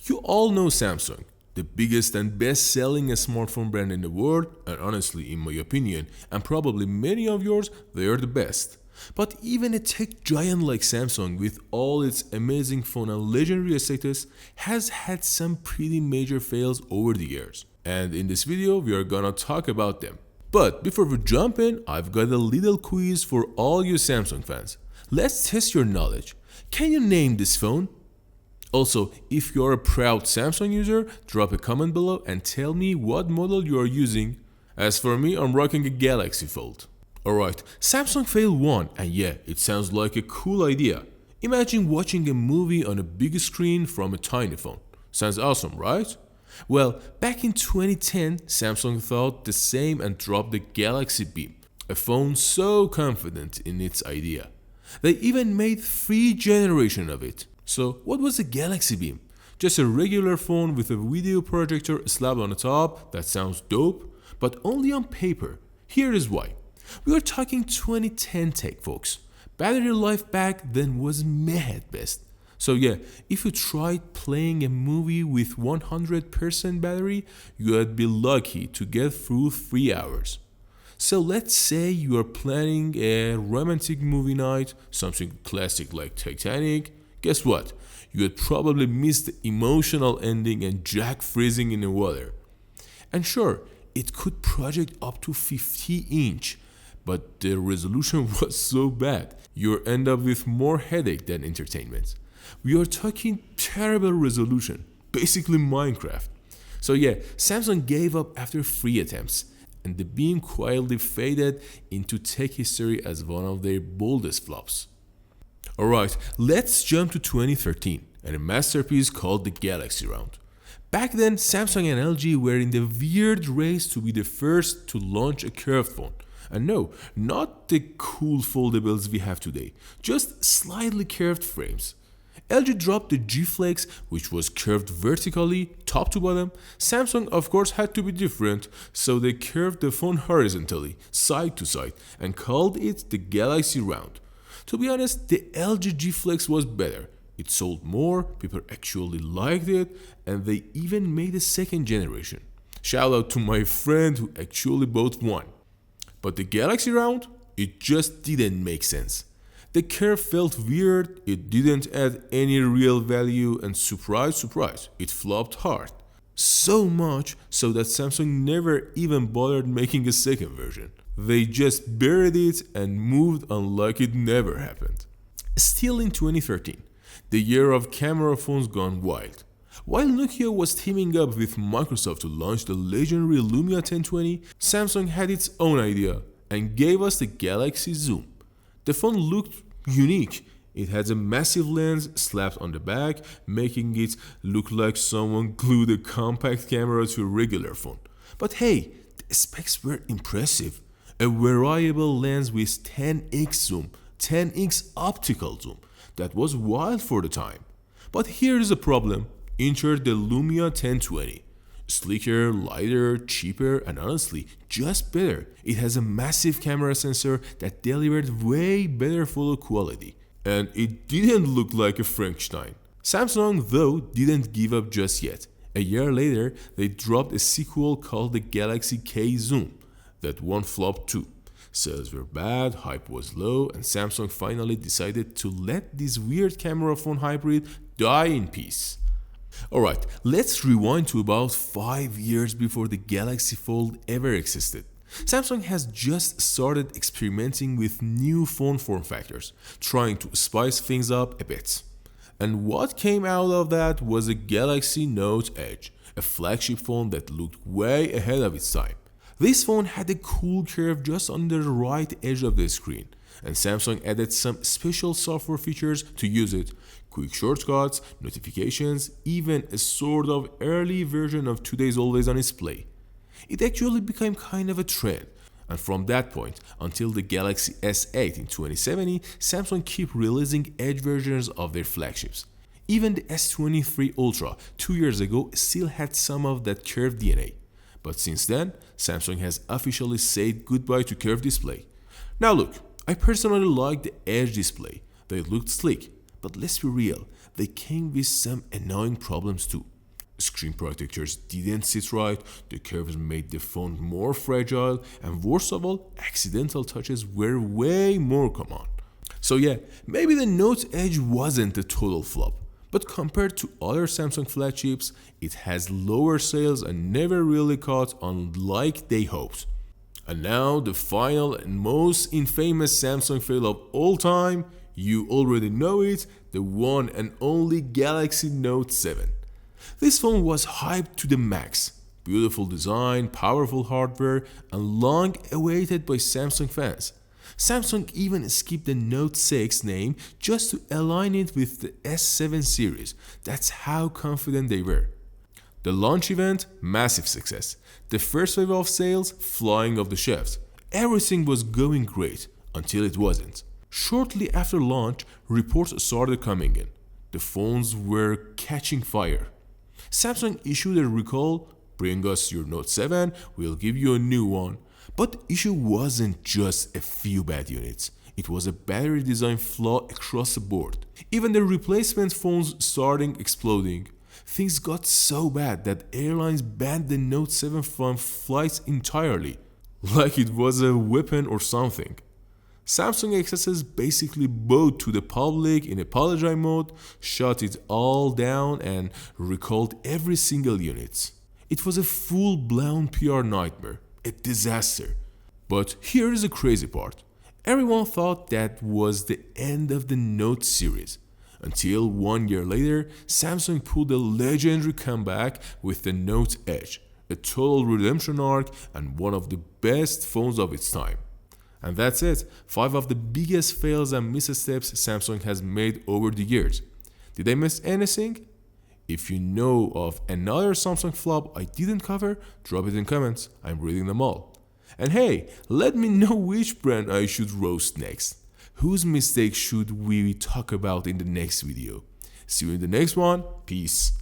You all know Samsung, the biggest and best selling smartphone brand in the world, and honestly, in my opinion, and probably many of yours, they are the best. But even a tech giant like Samsung, with all its amazing phone and legendary status, has had some pretty major fails over the years. And in this video, we are gonna talk about them. But before we jump in, I've got a little quiz for all you Samsung fans. Let's test your knowledge. Can you name this phone? Also, if you're a proud Samsung user, drop a comment below and tell me what model you are using. As for me, I'm rocking a Galaxy Fold. Alright, Samsung fail 1, and yeah, it sounds like a cool idea. Imagine watching a movie on a big screen from a tiny phone. Sounds awesome, right? Well, back in 2010, Samsung thought the same and dropped the Galaxy Beam, a phone so confident in its idea. They even made 3 generations of it. So, what was the Galaxy Beam? Just a regular phone with a video projector slapped on the top. That sounds dope, but only on paper. Here is why. We are talking 2010 tech, folks. Battery life back then was meh at best. So yeah, if you tried playing a movie with 100% battery, you'd be lucky to get through 3 hours. So let's say you are planning a romantic movie night, something classic like Titanic. Guess what? You would probably miss the emotional ending and Jack freezing in the water. And sure, it could project up to 50-inch, but the resolution was so bad, you'll end up with more headache than entertainment. We are talking terrible resolution, basically Minecraft. So yeah, Samsung gave up after 3 attempts, and the Beam quietly faded into tech history as one of their boldest flops. Alright, let's jump to 2013 and a masterpiece called the Galaxy Round. Back then, Samsung and LG were in the weird race to be the first to launch a curved phone. And no, not the cool foldables we have today, just slightly curved frames. LG dropped the G Flex, which was curved vertically, top to bottom. Samsung, of course, had to be different, so they curved the phone horizontally, side to side, and called it the Galaxy Round. To be honest, the LG G Flex was better. It sold more, people actually liked it, and they even made a second generation. Shout out to my friend who actually bought one. But the Galaxy Round, it just didn't make sense. The curve felt weird, it didn't add any real value, and surprise, surprise, it flopped hard. So much so that Samsung never even bothered making a second version. They just buried it and moved on like it never happened. Still in 2013, the year of camera phones gone wild. While Nokia was teaming up with Microsoft to launch the legendary Lumia 1020, Samsung had its own idea and gave us the Galaxy Zoom. The phone looked unique. It had a massive lens slapped on the back, making it look like someone glued a compact camera to a regular phone. But hey, the specs were impressive. A variable lens with 10x zoom, 10x optical zoom. That was wild for the time. But here is a problem. Enter the Lumia 1020. Sleeker, lighter, cheaper, and honestly, just better. It has a massive camera sensor that delivered way better photo quality. And it didn't look like a Frankenstein. Samsung, though, didn't give up just yet. A year later, they dropped a sequel called the Galaxy K Zoom. That one flopped too. Sales were bad, hype was low, and Samsung finally decided to let this weird camera phone hybrid die in peace. Alright, let's rewind to about 5 years before the Galaxy Fold ever existed. Samsung has just started experimenting with new phone form factors, trying to spice things up a bit. And what came out of that was a Galaxy Note Edge, a flagship phone that looked way ahead of its time. This phone had a cool curve just on the right edge of the screen, and Samsung added some special software features to use it. Quick shortcuts, notifications, even a sort of early version of today's always on display. It actually became kind of a trend, and from that point until the Galaxy S8 in 2017, Samsung kept releasing edge versions of their flagships. Even the S23 Ultra 2 years ago still had some of that curved DNA. But since then, Samsung has officially said goodbye to curved display. Now look, I personally like the Edge display. They looked slick, but let's be real, they came with some annoying problems too. screen protectors didn't sit right, the curves made the phone more fragile, and worst of all, accidental touches were way more common. So yeah, maybe the Note Edge wasn't a total flop, but compared to other Samsung flagships, it has lower sales and never really caught on like they hoped. And now the final and most infamous Samsung fail of all time, you already know it, the one and only Galaxy Note 7. This phone was hyped to the max. Beautiful design, powerful hardware, and long awaited by Samsung fans. Samsung even skipped the Note 6 name just to align it with the S7 series. That's how confident they were. The launch event, massive success. The first wave of sales, flying off the shelves. Everything was going great, until it wasn't. Shortly after launch, reports started coming in. The phones were catching fire. Samsung issued a recall, bring us your Note 7, we'll give you a new one. But the issue wasn't just a few bad units. It was a battery design flaw across the board. Even the replacement phones started exploding. Things got so bad that airlines banned the Note 7 from flights entirely, like it was a weapon or something. Samsung excesses basically bowed to the public in apology mode, shut it all down and recalled every single unit. It was a full-blown PR nightmare, a disaster. But here is the crazy part. Everyone thought that was the end of the Note series. Until 1 year later, Samsung pulled a legendary comeback with the Note Edge, a total redemption arc and one of the best phones of its time. And that's it, 5 of the biggest fails and missteps Samsung has made over the years. Did I miss anything? If you know of another Samsung flop I didn't cover, drop it in comments, I'm reading them all. And hey, let me know which brand I should roast next. Whose mistake should we talk about in the next video? See you in the next one. Peace.